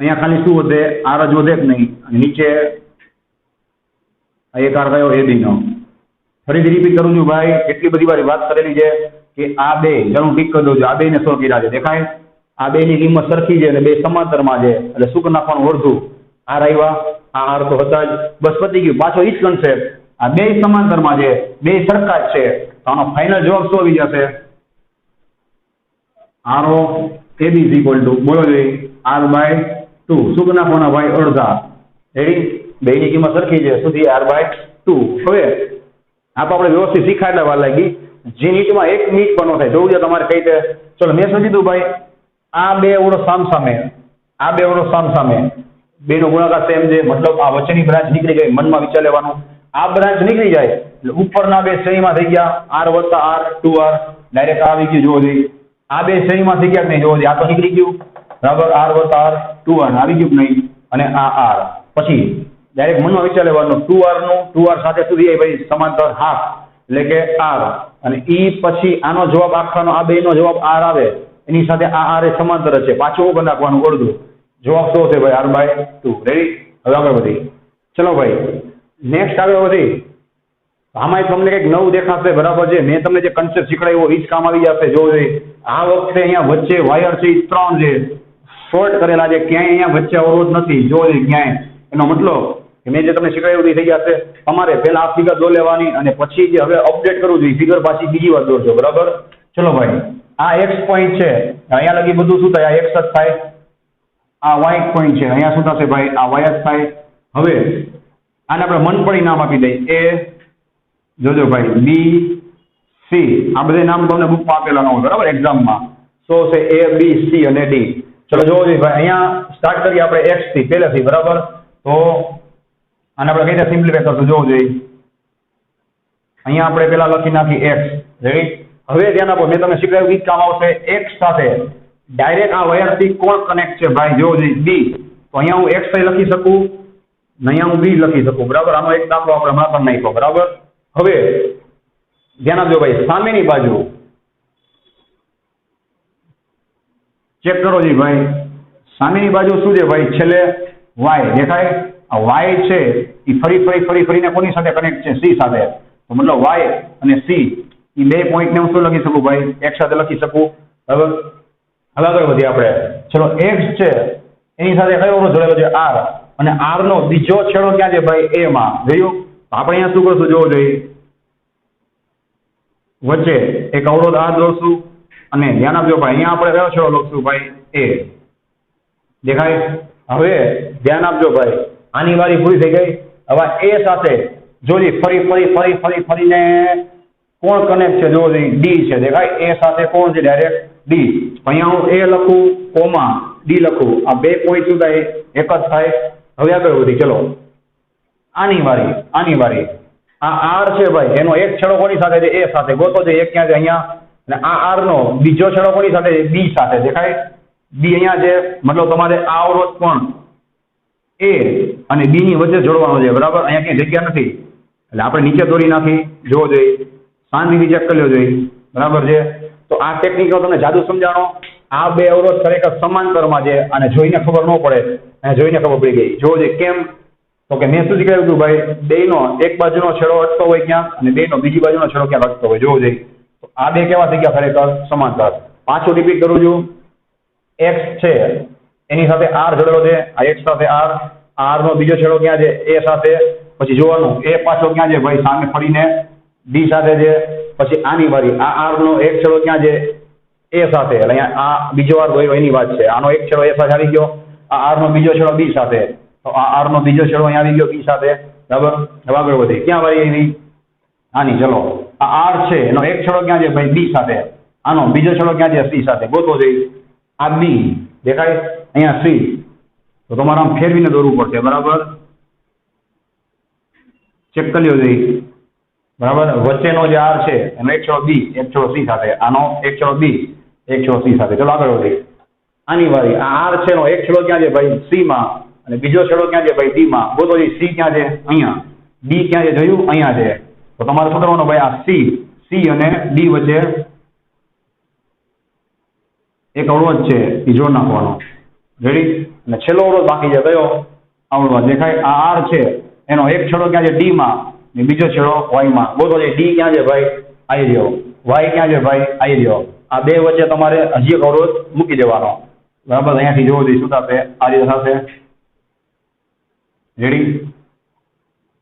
અહીંયા ખાલી શું વધે? આર જ વધે જ નહીં. અને નીચે આ એક આર કયો? એબી નો. ફરીથી રિપીટ કરું છું ભાઈ, કેટલી બધી વાર વાત કરેલી છે કે આ બે, ચાલો ટીક કરી દઉં છું, આ બે ને 100 કર્યા છે. દેખાય? આ બે ની કિંમત સરખી છે અને બે સમાંતરમાં છે, એટલે શું કરી નાખવાનું? અડધું. આર આવ્યા, આ આર તો હતા જ, બસ પતી ગયું. પાછો ઈ જ કન્સેપ્ટ, આ બે સમાંતરમાં છે, બે સરખા જ છે, તો આનો ફાઇનલ જવાબ શું આવી જશે? R O A B is equal to, બોલો જોઈએ, R/2. શું કરી નાખવાના ભાઈ? અડધા. રેડી? બે ની કિંમત સરખી છે, સુધી R/2. હવે આપ આપણે વ્યવસ્થિત શીખા એટલે વાર લાગી. જે નીટમાં 1 મિનિટ પણ ન થાય, જોવું છે તમારે કઈ રીતે. ચલો મેં સમજી દીધું ભાઈ, આ બે અવરોધ સામસામે, આ બે અવરોધ સામસામે, બે નો ગુણાકાર સેમ છે, મતલબ આ વચ્ચેની બ્રાન્ચ નીકળી ગઈ. મનમાં વિચાર લેવાનું, આ બ્રાન્ચ નીકળી જાય એટલે ઉપરના બે શ્રેણીમાં થઈ ગયા, R વત્તા R, 2R. ડાયરેક્ટ આવી ગયું, જોવો જોઈએ. આ બે શ્રેણીમાં થઈ ગયા કે નહીં? જોવો જોઈએ, આ તો નીકળી ગયું. બરાબર, R વત્તા R, 2R આવી ગયું કે નહીં? અને આ R પછી ડાયરેક્ટ મનમાં વિચાર લેવાનું, 2R નું 2R સાથે શું થઈ જાય ભાઈ? સમાંતર હાફ, એટલે કે R. અને ઈ પછી આનો જવાબ આખાનો, આ બે નો જવાબ R આવે, એની સાથે આ R એ સમાંતર છે. પાછું ઉપર નાખવાનું અડધું. જવાબ શું છે ભાઈ? R/2. રેડી? હવે આગળ વધી. ચલો ભાઈ, નેક્સ્ટ આગળ વધી. આમાં તમને કંઈક નવું દેખાશે, બરાબર છે? મેં તમને જે કન્સેપ્ટ શીખવાડ્યો એ જ કામ આવી જશે. જો આ વખતે અહીંયા વચ્ચે વાયર છે 3 છે, શોર્ટ કરેલા છે, ક્યાંય અહીંયા વચ્ચે અવરોધ નથી. જો ક્યાંય, એનો મતલબ કે મેં જે તમને શીખવાડ્યું એ થઈ જશે. તમારે પહેલા આ ફિગર દો લેવાની અને પછી જે હવે અપડેટ કરવું જોઈએ ફિગર, પાછી બીજી વાર દોરજો. બરાબર? ચલો ભાઈ, આ એક્સ પોઈન્ટ છે, અહીંયા લગી બધું શું થાય? આ એક્સ જ થાય. આ વાય પોઈન્ટ છે, અહીંયા શું થશે ભાઈ? આ વાય જ થાય. હવે આને આપણે મનપડી નામ આપી દઈએ. એ જોજો ભાઈ, બી સી, આ બધા નામ તમને બુકમાં આપેલા ન હોય, બરાબર? એક્ઝામમાં શું છે? એ બી સી અને ડી. ચલો જોવો જોઈએ ભાઈ, અહીંયા સ્ટાર્ટ કરીએ આપણે એક્સ થી પહેલેથી. બરાબર? તો આને આપણે કઈ રીતે સિમ્પ્લિફાય કરશું? જોવું જોઈએ. અહીંયા આપણે પેલા લખી નાખી એક્સ. રેડી? હવે ધ્યાન આપો, મેં તમને શીખવાડ્યું ઈ કામ આવશે. એક્સ સાથે ડાયરેક્ટ આ વાયરથી કોણ કનેક્ટ છે ભાઈ? જોવો જોઈએ, બી. તો અહીંયા હું એક્સ લખી શકું, ને અહીંયા હું બી લખી શકું. બરાબર? આનો એક દાખલો આપણે હમણાં કરી નાખ્યો. બરાબર? હવે ધ્યાન આપજો ભાઈ, સામેની બાજુ ચેક કરો જી ભાઈ. સામેની બાજુ શું છે ભાઈ? છેલ્લે વાય દેખાય? આ વાય છે એ ફરીને કોની સાથે કનેક્ટ છે? સી સાથે. તો મતલબ વાય અને સી એ બે પોઈન્ટને હું શું લખી શકું ભાઈ? એક સાથે લખી શકું. બરાબર? હવે આગળ વધીએ આપણે. ચલો એક્સ છે એની સાથે કયો અવરોધ જોડેલો છે? આર. અને આર નો બીજો છેડો ક્યાં છે ભાઈ? એ માં. જોયું? આપણે અહીંયા શું કરશું? જોવો જોઈએ, વચ્ચે એક અવરોધ આ દોરશું અને ધ્યાન આપજો ભાઈ, અહીંયા આપણે કયો છેડો લખશું ભાઈ? એ. દેખાય? હવે ધ્યાન આપજો ભાઈ, આની વારી પૂરી થઈ ગઈ. હવે એ સાથે જોજી ફરીને કોણ કનેક્ટ છે? જોવો જોઈએ, ડી છે. દેખાય? એ સાથે કોણ છે? Direct D. અહીંયા હું એ લખું, કોમા ડી લખું. આ બે પોઈન્ટ શું થાય? એક જ થાય. હવે આગળ વધી. ચલો આની વારી. આ આર છે ભાઈ, એનો એક છેડો કોની સાથે છે? એ સાથે. ગોતો છે એક ક્યાં છે? અહીંયા. અને આ આર નો બીજો છેડો કોની સાથે છે? બી સાથે. દેખાય? બી અહીંયા છે, મતલબ તમારે આ અવરોધ પણ એ અને બી ની વચ્ચે જોડવાનો છે. બરાબર? અહીંયા ક્યાંય જગ્યા નથી એટલે આપણે નીચે દોરી નાખી. જોવો જોઈએ, શાંતિથી ચેક કરી લેવો જોઈએ. બરાબર છે? તો આ ટેકનિક તમને જાદુ સમજાણો. આ બે અવરોધ ખરેખર સમાંતરમાં છે અને જોઈને ખબર ન પડે, અને જોઈને ખબર પડી ગઈ. જોવો જોઈએ કેમ? તો કે મેં શું શીખવાડ્યું હતું ભાઈ? બેનો એક બાજુનો છેડો અટતો હોય ક્યાંક અને બેનો બીજી બાજુનો છેડો ક્યાંક અટતો હોય. જોવો જોઈએ. તો આ બે કેવા થઈ ગયા? ખરેખર સમાંતર. પાછું રિપીટ કરું છું. એક્સ છે એની સાથે આર જોડેલો છે. આ એક્સ સાથે આર નો બીજો છેડો ક્યાં છે? એ સાથે. પછી જોવાનું એ પાછો ક્યાં છે ભાઈ? સામે ફરીને ડી સાથે છે. પછી આની વારી, આ આર નો એક છેડો ક્યાં છે? એ સાથે. એટલે અહીંયા આ બીજો આર હોય એની વાત છે. આનો એક છેડો એ સાથે આવી ગયો, આ આર નો બીજો છેડો બી સાથે. તો આ આર નો બીજો છેડો અહીંયા આવી ગયો બી સાથે. બરાબર? હવે આગળ વધી. ક્યાં વારી આવી? આની. ચલો આ આર છે એનો એક છેડો ક્યાં છે ભાઈ? બી સાથે. આનો બીજો છેડો ક્યાં છે? સી સાથે. ગોતવો જોઈએ. આ બી દેખાય? અહીંયા સી. તો તમારે આમ ફેરવીને દોરવું પડશે. બરાબર? ચેક કરી લ્યો જોઈએ. બરાબર? વચ્ચેનો જે આર છે એનો એક છેડો બી, એક છેડો સી સાથે. આનો એક છેડો બી, એક છેડો સી સાથે. ચલો આગળ વધીએ. આની વારી. આ આર છે એનો એક છેડો ક્યાં છે ભાઈ? સી માં. અને બીજો છેડો ક્યાં છે ભાઈ? ડી માં. ગોતો જોઈએ. સી ક્યાં છે? અહીંયા. ડી ક્યાં છે? જોયું? અહીંયા છે. તો તમારે શું કરવાનું ભાઈ? આ સી અને ડી વચ્ચે એક અવરોધ છે એ જોડ નાખવાનો, રેડી. અને છેલ્લો અવરોધ બાકી છે કયો? અવરોધ દેખાય આ આર છે, એનો એક છેડો ક્યાં છે ડી માં ને બીજો છેડો વાય માં. બોલો ડી ક્યાં છે ભાઈ? આવી રહ્યો. વાય ક્યાં છે ભાઈ? આવી રહ્યો. આ બે વચ્ચે તમારે હજી એક અવરોધ મૂકી દેવાનો, બરાબર. અહીંયાથી જોવો જોઈએ શું થશે, આ રીતે થશે, રેડી.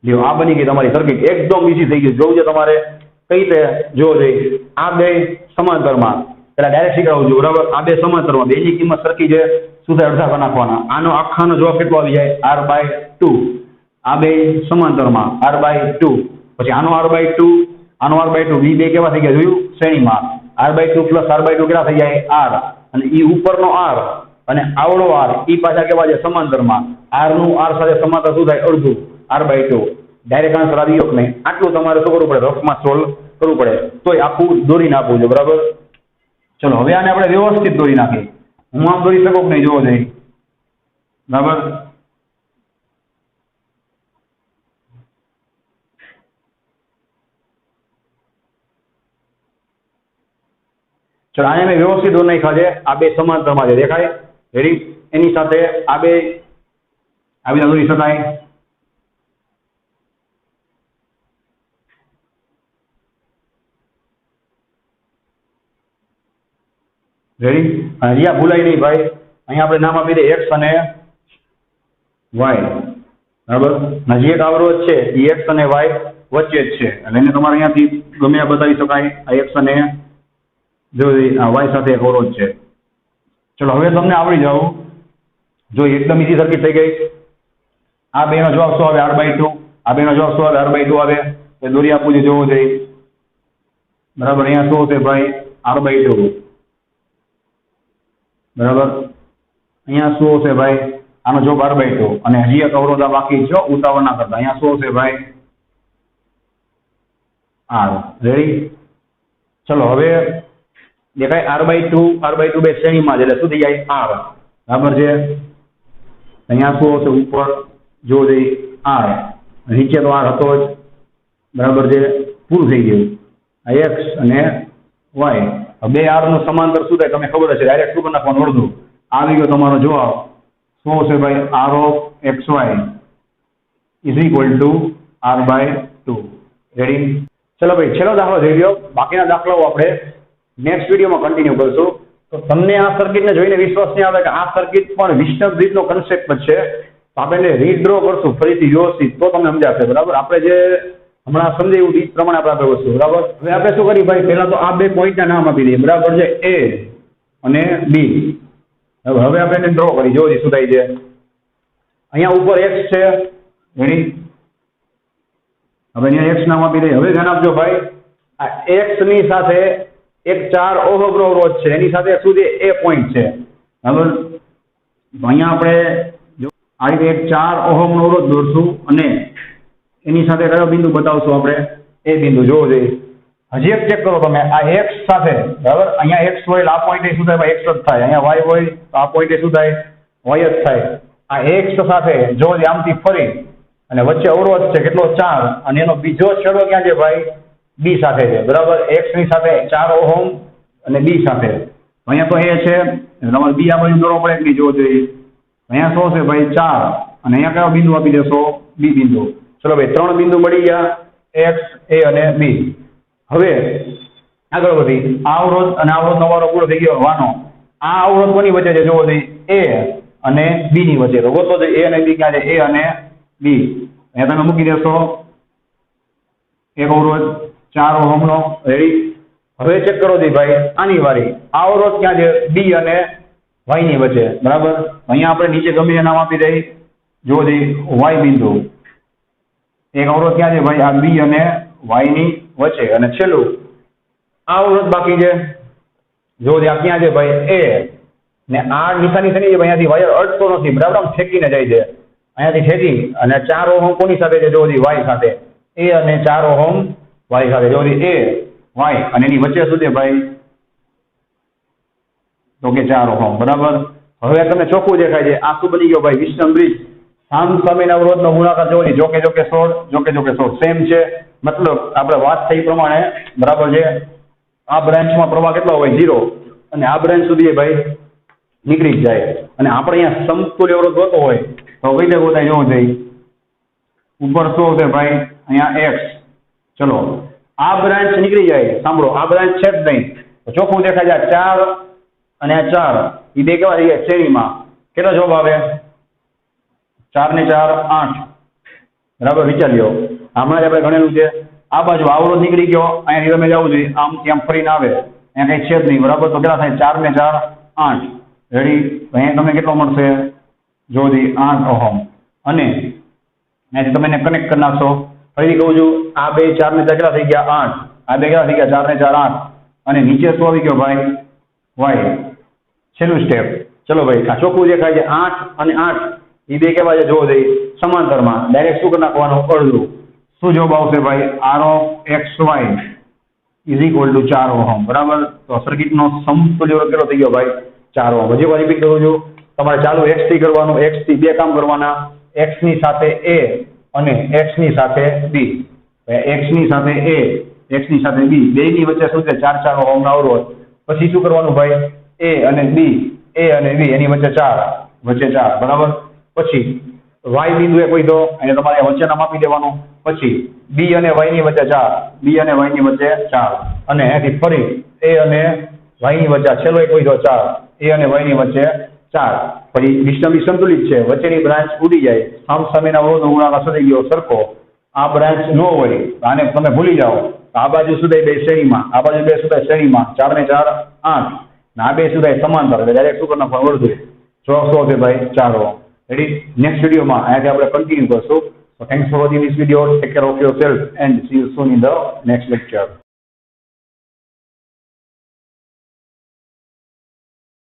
લ્યો આ બની ગઈ તમારી સર્કિટ, એકદમ ઈઝી થઈ ગઈ. જોવું છે તમારે કઈ રીતે જોવો જોઈએ. આ બે સમાંતરમાં, પેલા ડાયરેક્ટ શીખવાડું છું, બરાબર. આ બે સમાંતરમાં બેની કિંમત સરખી છે, શું થાય? અડધા કરી નાખવાના. આનો આખાનો જવાબ કેટલો આવી જાય? r/2. આ બે સમાંતરમાં r/2, પછી આનો r/2, આનો r/2, બી બે કેવા થઈ ગયા જોયું? શ્રેણીમાં. r/2 પ્લસ r/2 કેટલા થઈ જાય? r. અને ઈ ઉપરનો r અને આવડો r ઈ પાછા કેવા છે? સમાંતરમાં. r નું r સાથે સમાંતર શું થાય? અડધું, r/2. ડાયરેક્ટ આન્સર આવી ગયો કે નહીં? આટલું તમારે શું કરવું પડે? રફમાં સોલ્વ કરવું પડે, તોય આખું દોરીને આપવું છે, બરાબર. ચલો હવે આને આપણે વ્યવસ્થિત દોરી નાખીએ. હું આમ દોરી શકું કે નહીં જોવો જોઈએ, બરાબર. ચલો આને મેં વ્યવસ્થિત દોરી નાખ્યા છે. આ બે સમાંતરમાં છે, દેખાય? રેડી. એની સાથે આ બે આવી રીતે દોરી શકાય, રેડી. અને અહીંયા ભૂલાય નહીં ભાઈ, અહીંયા આપણે નામ આપી દઈએ એક્સ અને વાય, બરાબર. નજી એક અવરોધ છે એ એક્સ અને વાય વચ્ચે જ છે, એટલે એને તમારે અહીંયાથી ગમે આ બતાવી શકાય. આ એક્સ અને જો વાય સાથે એક અવરોધ છે. ચલો હવે તમને આવડી જાવ, જો એકદમ ઈઝી સર્કિટ થઈ ગઈ. આ બેનો જવાબ શું આવે? r/2. આ બેનો જવાબ શું આવે? r/2 આવે. એ દોરી આપવું છે, જોવો જોઈએ, બરાબર. અહીંયા શું છે ભાઈ? r/2, બરાબર. અહીંયા શું છે ભાઈ? આનો જવાબ r/2. અને હજી એક અવરોધ બાકી છે, ઉતાવળ ના કરતા. અહીંયા શું છે ભાઈ? r. રેડી. ચલો હવે દેખાય r/2 બે શ્રેણીમાં છે, એટલે શું થઈ જાય? r, બરાબર છે. અહીંયા શું છે? ઉપર જો જોઈએ r, નીચે તો r હતો જ, બરાબર છે. પૂરું થઈ ગયું. આ x અને y, બે r નું સમાંતર શું થાય તમને ખબર હશે? ડાયરેક્ટ શું કરી નાખવાનું? અડધું. આવી ગયો તમારો જવાબ. શું છે ભાઈ? r(xy) is equal two r/2. Ready. ચલો ભાઈ છેલ્લો દાખલો થઈ ગયો. બાકીના દાખલાઓ આપણે નેક્સ્ટ વિડીયોમાં કન્ટિન્યુ કરશું. તો તમને આ સર્કિટને જોઈને વિશ્વાસ નહીં આવે કે આ સર્કિટ પણ વિસ્ટમ બ્રિજનો કન્સેપ્ટ છે. તો આપણે રીડ્રો કરશું ફરીથી વ્યવસ્થિત, તો તમને સમજાશે, બરાબર. આપણે જે હમણાં સમજાયું એ પ્રમાણે આપણે વસ્તુ, બરાબર. હવે આપણે શું કરીએ ભાઈ? પહેલા તો આ બે પોઈન્ટના નામ આપી દઈએ, બરાબર છે. એ અને બી. હવે આપણે એને ડ્રો કરી જોવો શું થાય છે. અહીંયા ઉપર એક્સ છે, રેડી. હવે અહીંયા એક્સ નામ આપી દઈએ. હવે ધ્યાન આપજો ભાઈ, આ એક્સ ની સાથે એક 4 ઓહમ અવરોધ છે, એની સાથે શું છે? એ પોઈન્ટ છે, બરાબર. અહીંયા આપણે આ રીતે એક 4 ઓહમ અવરોધ દોરશું અને એની સાથે કયો બિંદુ બતાવશું આપણે? એ બિંદુ જોવો જોઈએ. હજી એક ચેક કરો તમે, આ એક્સ સાથે, બરાબર. અહીંયા એક્સ હોય આ પોઈન્ટ શું થાય? એક્સ જ થાય. અહીંયા વાય હોય તો આ પોઈન્ટ શું થાય? વાય જ થાય. આ એક્સ સાથે જો આમથી ફરી અને વચ્ચે અવરોધ છે કેટલો? 4, અને એનો બીજો છેડો ક્યાં છે ભાઈ? બી સાથે છે, બરાબર. એક્સ ની સાથે 4 ઓહમ અને બી સાથે. અહીંયા તો એ છે, તમારે બી આ બાજુ દોરવો પડે કે જોવો જોઈએ. અહીંયા શું છે ભાઈ? 4, અને અહીંયા કયો બિંદુ આપી દેશો? બી બિંદુ. ચલો ભાઈ 3 બિંદુ મળી ગયા, એક્સ, એ અને બી. હવે આગળ વધી આ અવરોધ અને અવરોધ નો વારો પૂરો થઈ ગયો વાનો. આ અવરોધ કોની વચ્ચે છે? જોવો જોઈએ એ અને બી ની વચ્ચે. તો ગોતો જોઈએ એ અને બી ક્યાં છે? એ અને બી. અહીંયા તમે મૂકી દેશો એક અવરોધ 4 ઓહમ નો, રેડી. હવે ચેક કરો જી ભાઈ આની વારી. આ અવરોધ ક્યાં છે? બી અને વાય ની વચ્ચે, બરાબર. અહીંયા આપણે નીચે ગમે નામ આપી દઈએ, જોવો જોઈએ વાય બિંદુ. એક અવરોધ ક્યાં છે ભાઈ? આ બી અને વાય ની વચ્ચે. અને છેલ્લું આ અવરોધ બાકી છે, જો આ ક્યાં છે ભાઈ? એ. ને આ નિશાની શેની છે ભાઈ? અહીંયાથી વાયર અડતો નથી, બરાબર. આમ ફેંકીને જાય છે, અહીંયાથી ફેંકી. અને 4 ઓહમ કોની સાથે છે? જો વાય સાથે. એ અને 4 ઓહમ વાય સાથે. જો એ વાય અને એની વચ્ચે શું છે ભાઈ? તો કે 4 ઓહમ, બરાબર. હવે તમને ચોખ્ખું દેખાય છે આ શું બની ગયો ભાઈ? વિસ્ટમ બ્રિજ. સામ સામેના અવરોધનો ગુણાકાર જોવો, જોકે 16 સેમ છે. મતલબ આપણે વાત થઈ પ્રમાણે, બરાબર છે. આ બ્રાન્ચમાં પ્રવાહ કેટલો હોય? 0. અને આ બ્રાન્ચ સુધી એ ભાઈ નીકળી જ જાય. અને આપણે અહીંયા સમતુલ્ય અવરોધ જોતો હોય તો કઈ રીતે ગોતાય જોવું જોઈએ. ઉપર શું આવશે ભાઈ અહીંયા x. ચલો આ બ્રાન્ચ નીકળી જાય, સાંભળો આ બ્રાન્ચ છે જ નહીં તો ચોખ્ખું દેખાય છે 4 અને આ 4 એ બે કેવા થઈ ગયા શ્રેણીમાં. કેટલો જવાબ આવે? 4 ને 4 8. બરાબર વિચારી લો, હમણાં જ આપણે ગણેલું છે. આ બાજુ અવરોધ નીકળી ગયો, અહીંયાથી તમે જવું જોઈએ, આમથી આમ ફરીને આવે, અહીંયા કઈ છે જ નહીં. બરાબર, તો કેટલા થાય? 4 ને 4 8. રેડી? અહીંયા તમને કેટલો મળશે? જો 8 ઓહમ. અને અહીંયાથી તમે એને કનેક્ટ કરી નાખશો. ફરીથી કહું છું, આ બે 4 ને 4 કેટલા થઈ ગયા? 8. આ બે કેટલા થઈ ગયા? 4 ને 4 8. અને નીચે શું આવી ગયો ભાઈ? y. છેલ્લું સ્ટેપ. ચલો ભાઈ, આ ચોખ્ખું દેખાય છે 8 અને 8 એ બે કેવા છે જોવો જોઈએ સમાંતરમાં. ડાયરેક્ટ શું કરી નાખવાનું? અડધું. શું જવાબ આવશે ભાઈ? r of xy is equal two 4 ohm. બરાબર, તો સર્કિટનો સમતુલ્ય અવરોધ કેટલો થઈ ગયો ભાઈ? 4 ઓહમ. હજી વાર રિપીટ કરું છું, તમારે ચાલુ x થી કરવાનું. x થી બે કામ કરવાના, x ની સાથે a અને x ની સાથે b. x ની સાથે a, x ની સાથે b, બેની વચ્ચે શું છે? 4 4 ઓહમનો અવરોધ. પછી શું કરવાનું ભાઈ? a અને b, a અને b એની વચ્ચે 4, વચ્ચે 4. બરાબર, પછી y બિંદુ એ કોઈ દો અને તમારે વચ્ચેના માપી દેવાનું. પછી b અને y ની વચ્ચે 4, b અને y ની વચ્ચે 4, અને અહીંથી ફરી a અને y ની વચ્ચે છેલ્લો એક કોઈ દો 4, a અને y ની વચ્ચે 4. પછી ડિસ્ટન્સ સંતુલિત છે, વચ્ચેની બ્રાન્ચ ઉડી જાય, સામેના અવરોધનો ગુણાકાર થઈ ગયો સરખો. આ બ્રાન્ચ ન હોય આને તમે ભૂલી જાઓ. આ બાજુ સુધાય બે શ્રેણીમાં, આ બાજુ બે સુધાય શ્રેણીમાં, 4 ને 4 8, આ બે સુધાય સમાંતર. એટલે ડાયરેક્ટ શું કરવાનું? વર્ધું. સો છે ભાઈ 4 ઓહમ. Ready? Next video માં અહીંયાથી આપણે continue કરશું. So thanks for watching this video. Take care of yourself and see you soon in the next lecture.